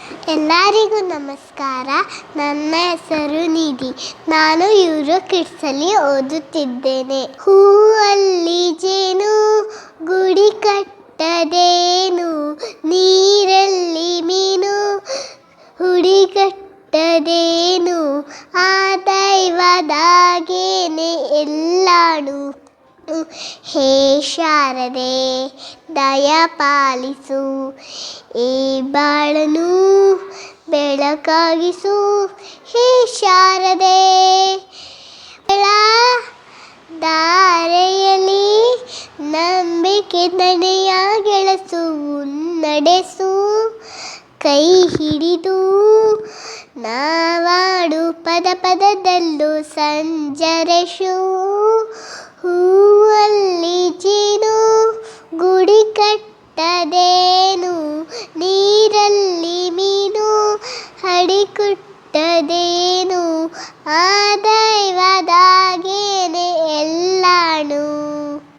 ಎಲ್ಲರಿಗೂ ನಮಸ್ಕಾರ. ನನ್ನ ಹೆಸರು ನಿಧಿ. ನಾನು ಯೂರೋ ಕಿಡ್ಸಲ್ಲಿ ಓದುತ್ತಿದ್ದೇನೆ. ಹೂವಲ್ಲಿ ಜೇನು ಗುಡಿ ಕಟ್ಟದೇನು, ನೀರಲ್ಲಿ ಮೀನು ಹುಡಿ ಕಟ್ಟದೇನು, ಆ ದೈವದಾಗೇನೆ ಎಲ್ಲಾನು. ಹೇ ಶಾರದೆ ದಯ ಪಾಲಿಸು, ಈ ಬಾಳನು ಬೆಳಕಾಗಿಸು. ಹೇ ಶಾರದೆ ದಾರೆಯಲ್ಲಿ ನಂಬಿಕೆ ನಡೆಯ ಗೆಳಸು ನಡೆಸು. ಕೈ ಹಿಡಿದು ನಾವಾಡು ಪದ ಪದದಲ್ಲೂ ಸಂಜರಿಸು. ಹೂವಲ್ಲಿ ಜೇನು ಗುಡಿ ಕಟ್ಟದೇನು, ನೀರಲ್ಲಿ ಮೀನು ಹಡಿಕಟ್ಟದೇನು,